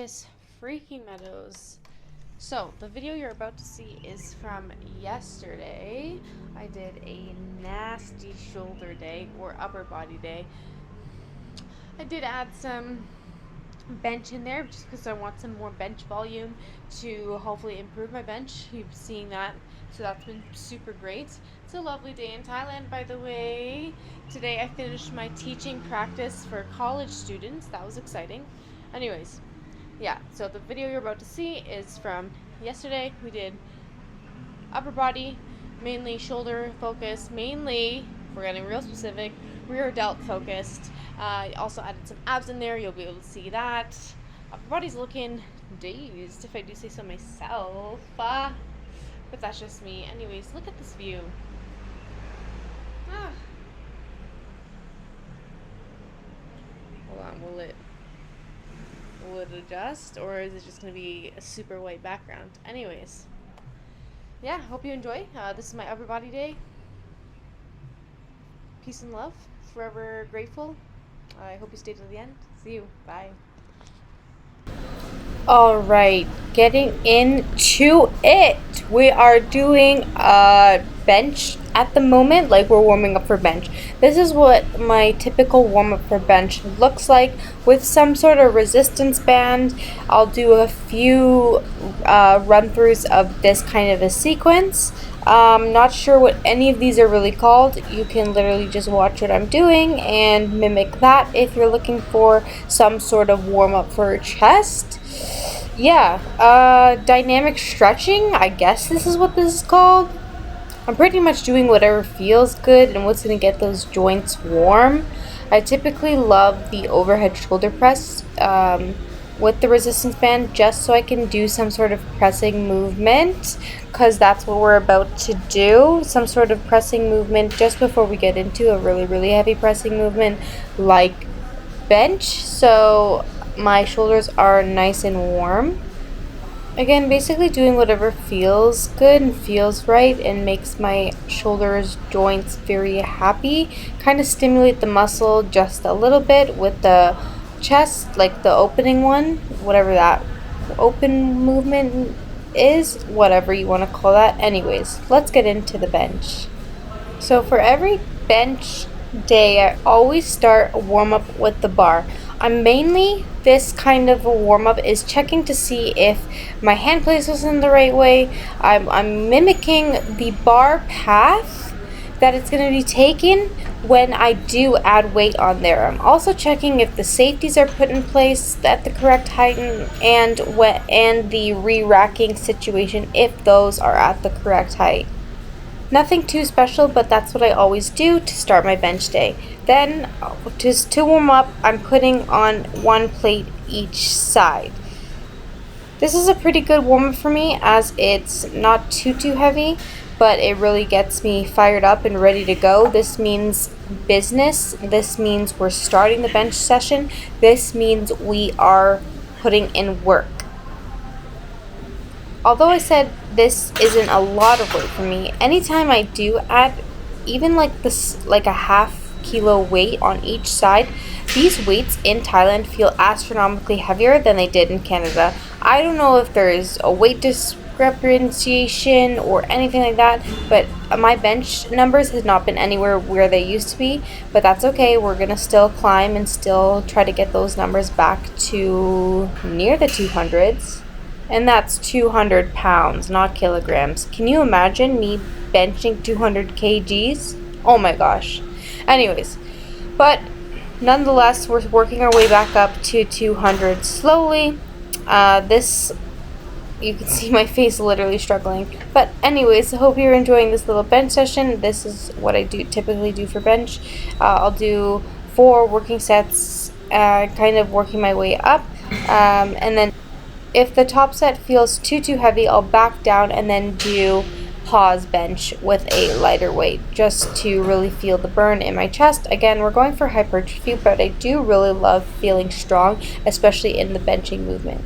Miss Freaking Meadows. So, the video you're about to see is from yesterday. I did a nasty shoulder day or upper body day. I did add some bench in there just because I want some more bench volume to hopefully improve my bench. You've seen that, so that's been super great. It's a lovely day in Thailand, by the way. Today I finished my teaching practice for college students. That was exciting. Anyways, yeah, so the video you're about to see is from yesterday. We did upper body, mainly shoulder focused, mainly, if we're getting real specific, rear delt focused. I also added some abs in there. You'll be able to see that. Upper body's looking dazed, if I do say so myself. But that's just me. Anyways, look at this view. Hold on, will it adjust, or is it just going to be a super white background? Anyways, yeah, hope you enjoy. This is my upper body day. Peace and love. Forever grateful. I hope you stay till the end. See you. Bye. Alright, getting into it. We are doing a bench at the moment, like we're warming up for bench. This is what my typical warm-up for bench looks like with some sort of resistance band. I'll do a few run-throughs of this kind of a sequence. Not sure what any of these are really called. You can literally just watch what I'm doing and mimic that if you're looking for some sort of warm-up for chest. Yeah, dynamic stretching, I guess this is what this is called. I'm pretty much doing whatever feels good and what's going to get those joints warm. I typically love the overhead shoulder press with the resistance band just so I can do some sort of pressing movement, because that's what we're about to do. Some sort of pressing movement just before we get into a really heavy pressing movement like bench, so my shoulders are nice and warm. Again, basically doing whatever feels good and feels right and makes my shoulders joints very happy. Kind of stimulate the muscle just a little bit with the chest, like the opening one, whatever that open movement is, whatever you want to call that. Anyways, let's get into the bench. So for every bench day, I always start a warm-up with the bar. I'm mainly, this kind of a warm-up is checking to see if my hand place is in the right way. I'm mimicking the bar path that it's going to be taken when I do add weight on there. I'm also checking if the safeties are put in place at the correct height and the re-racking situation, if those are at the correct height. Nothing too special, but that's what I always do to start my bench day. Then, just to warm up, I'm putting on one plate each side. This is a pretty good warm-up for me as it's not too heavy, but it really gets me fired up and ready to go. This means business. This means we're starting the bench session. This means we are putting in work. Although I said this isn't a lot of weight for me, anytime I do add even like a half kilo weight on each side, these weights in Thailand feel astronomically heavier than they did in Canada. I don't know if there is a weight discrepancy or anything like that, but my bench numbers has not been anywhere where they used to be, but that's okay. We're gonna still climb and still try to get those numbers back to near the 200s. And that's 200 pounds, not kilograms. Can you imagine me benching 200 kgs? Oh my gosh. Anyways, but nonetheless, we're working our way back up to 200 slowly. You can see my face literally struggling. But anyways, I hope you're enjoying this little bench session. This is what I typically do for bench. I'll do 4 working sets, kind of working my way up. And then if the top set feels too heavy, I'll back down and then do pause bench with a lighter weight just to really feel the burn in my chest. Again, we're going for hypertrophy, but I do really love feeling strong, especially in the benching movement.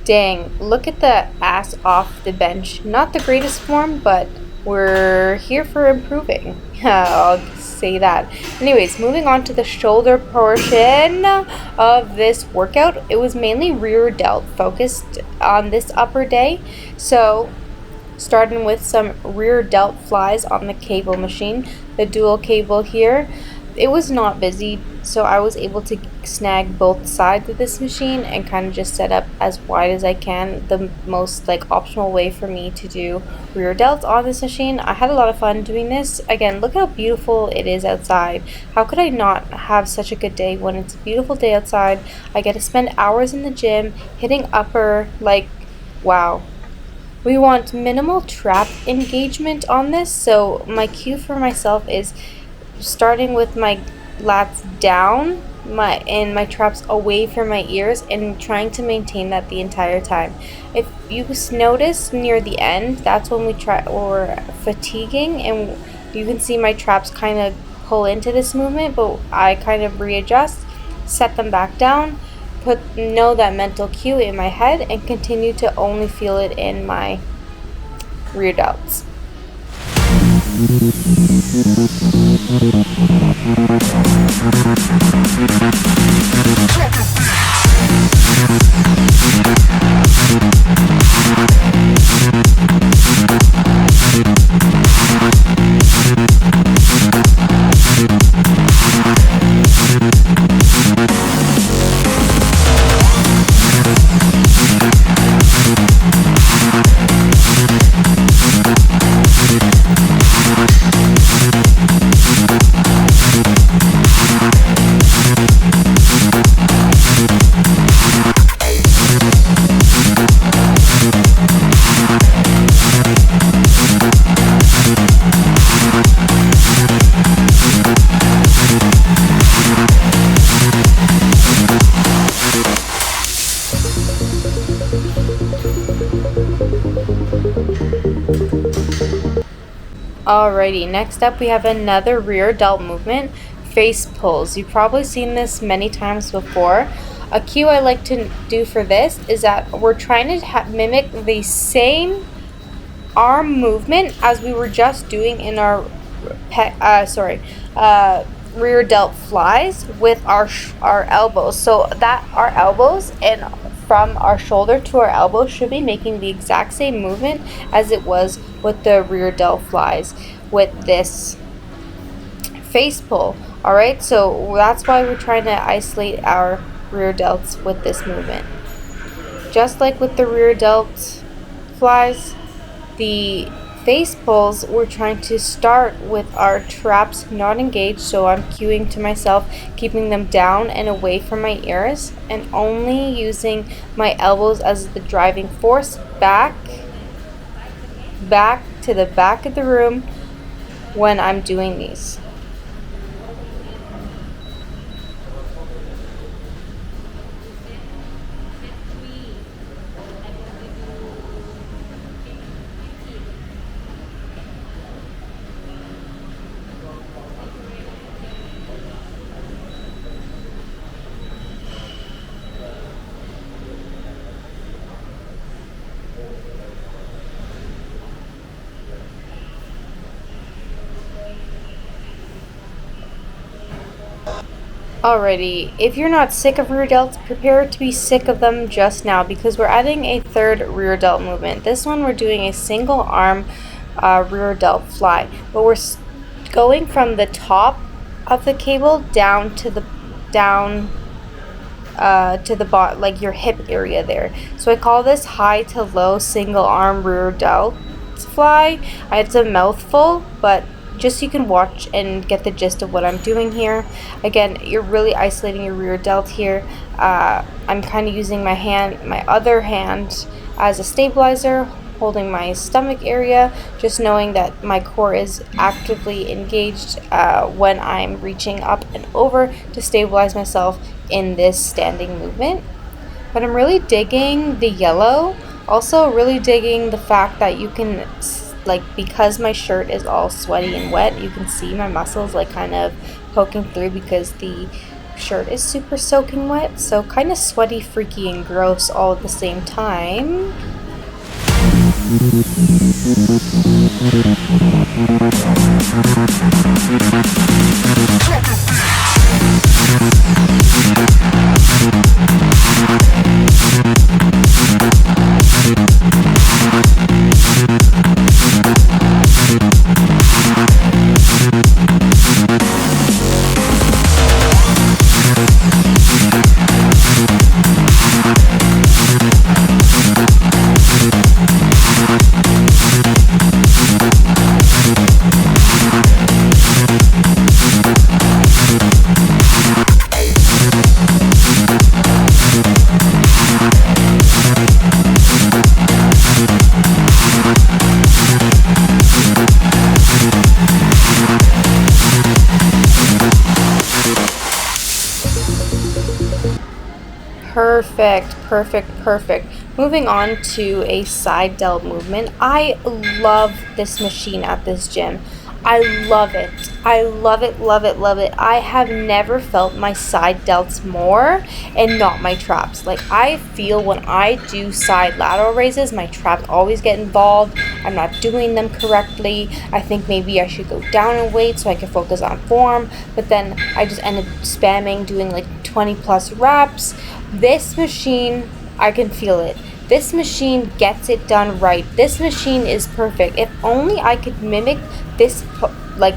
Dang, look at the ass off the bench. Not the greatest form, but we're here for improving. say that. Anyways, moving on to the shoulder portion of this workout. It was mainly rear delt focused on this upper day. So starting with some rear delt flies on the cable machine, the dual cable here. It was not busy, so I was able to snag both sides of this machine and kind of just set up as wide as I can, the most like optimal way for me to do rear delts on this machine. I had a lot of fun doing this. Again, look how beautiful it is outside. How could I not have such a good day when it's a beautiful day outside? I get to spend hours in the gym hitting upper, like, wow. We want minimal trap engagement on this, so my cue for myself is starting with my lats down and my traps away from my ears and trying to maintain that the entire time. If you notice near the end, that's when we're fatiguing, and you can see my traps kind of pull into this movement, but I kind of readjust, set them back down, know that mental cue in my head, and continue to only feel it in my rear delts. Alrighty, next up we have another rear delt movement, face pulls. You've probably seen this many times before. A cue I like to do for this is that we're trying to mimic the same arm movement as we were just doing in our rear delt flies with our elbows. So that our elbows and from our shoulder to our elbow should be making the exact same movement as it was with the rear delt flies with this face pull. Alright, so that's why we're trying to isolate our rear delts with this movement. Just like with the rear delt flies, the face pulls, we're trying to start with our traps not engaged, so I'm cueing to myself, keeping them down and away from my ears, and only using my elbows as the driving force back to the back of the room when I'm doing these. Alrighty, if you're not sick of rear delts, prepare to be sick of them just now, because we're adding a third rear delt movement. This one we're doing a single arm rear delt fly, but we're going from the top of the cable down to the bottom, like your hip area there. So I call this high to low single arm rear delt fly. It's a mouthful, but just so you can watch and get the gist of what I'm doing here. Again, you're really isolating your rear delt here. I'm kind of using my other hand as a stabilizer, holding my stomach area, just knowing that my core is actively engaged when I'm reaching up and over to stabilize myself in this standing movement. But I'm really digging the yellow. Also really digging the fact that you can, like, because my shirt is all sweaty and wet, you can see my muscles like kind of poking through because the shirt is super soaking wet. So kind of sweaty, freaky, and gross all at the same time. Perfect, perfect, perfect. Moving on to a side delt movement. I love this machine at this gym. I love it. I love it, love it, love it. I have never felt my side delts more and not my traps. Like, I feel when I do side lateral raises, my traps always get involved. I'm not doing them correctly. I think maybe I should go down in weight so I can focus on form, but then I just end up spamming doing like 20 plus reps. This machine, I can feel it. This machine gets it done right. This machine is perfect. If only I could mimic this like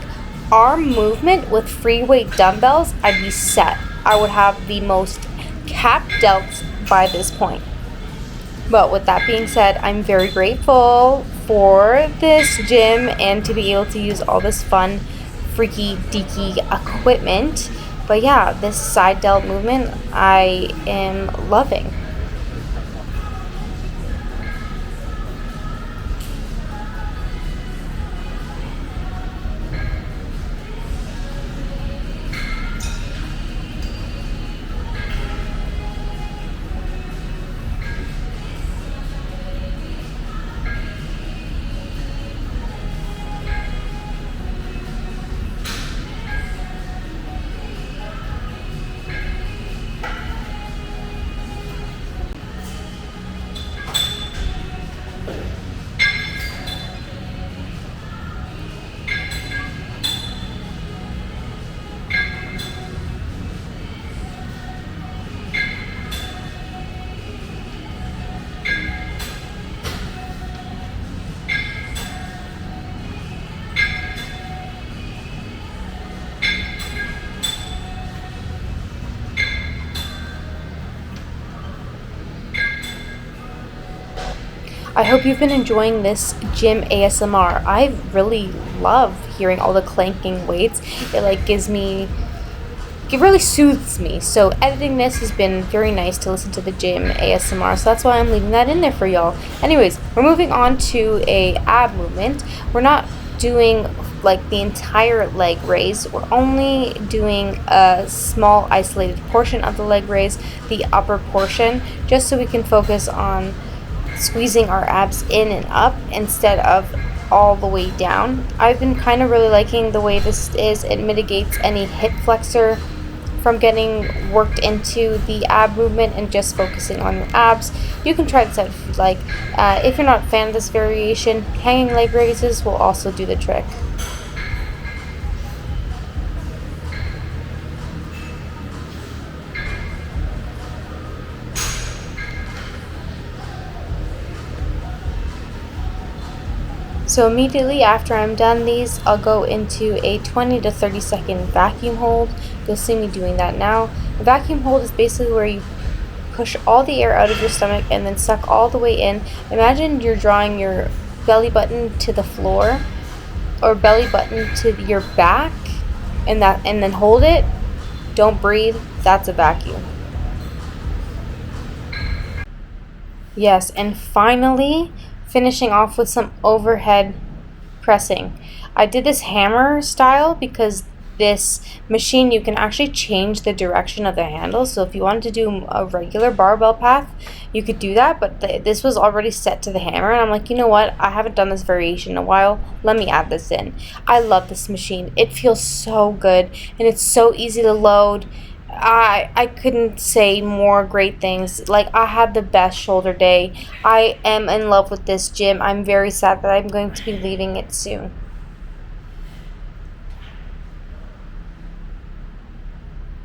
arm movement with free weight dumbbells, I'd be set. I would have the most capped delts by this point. But with that being said, I'm very grateful for this gym and to be able to use all this fun, freaky deaky equipment. But yeah, this side delt movement I am loving. I hope you've been enjoying this gym ASMR. I really love hearing all the clanking weights. It like it really soothes me. So editing this has been very nice to listen to the gym ASMR. So that's why I'm leaving that in there for y'all. Anyways, we're moving on to a ab movement. We're not doing like the entire leg raise. We're only doing a small isolated portion of the leg raise, the upper portion, just so we can focus on squeezing our abs in and up instead of all the way down. I've been kind of really liking the way this is. It mitigates any hip flexor from getting worked into the ab movement and just focusing on your abs. You can try this out if you'd like. If you're not a fan of this variation, hanging leg raises will also do the trick. So immediately after I'm done these, I'll go into a 20 to 30 second vacuum hold. You'll see me doing that now. A vacuum hold is basically where you push all the air out of your stomach and then suck all the way in. Imagine you're drawing your belly button to the floor or belly button to your back and then hold it. Don't breathe. That's a vacuum. Yes, and finally, finishing off with some overhead pressing. I did this hammer style because this machine, you can actually change the direction of the handle. So if you wanted to do a regular barbell path, you could do that, but this was already set to the hammer, and I'm like, you know what? I haven't done this variation in a while. Let me add this in. I love this machine. It feels so good, and it's so easy to load. I couldn't say more great things. Like, I had the best shoulder day. I am in love with this gym. I'm very sad that I'm going to be leaving it soon.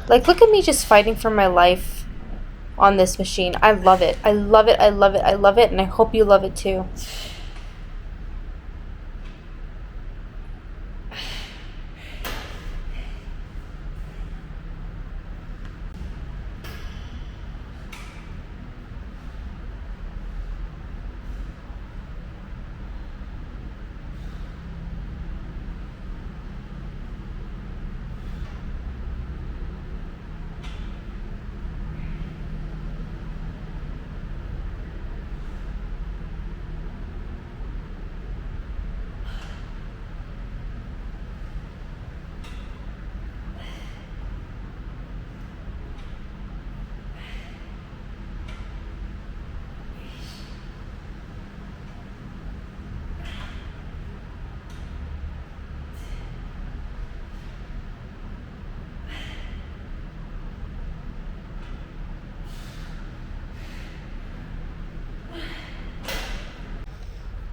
Like, look at me just fighting for my life on this machine. I love it. I love it. I love it. I love it. And I hope you love it too.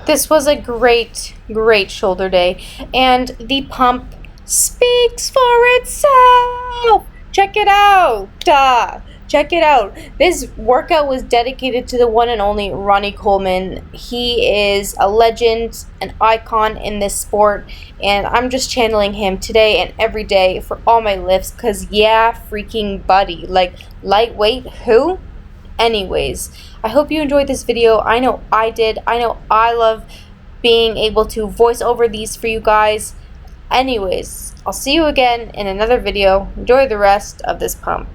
This was a great, great shoulder day, and the pump speaks for itself. Check it out. Check it out. This workout was dedicated to the one and only Ronnie Coleman. He is a legend, an icon in this sport, and I'm just channeling him today and every day for all my lifts, because yeah, freaking buddy. Like, lightweight, who? Anyways, I hope you enjoyed this video. I know I did. I know I love being able to voice over these for you guys. Anyways, I'll see you again in another video. Enjoy the rest of this pump.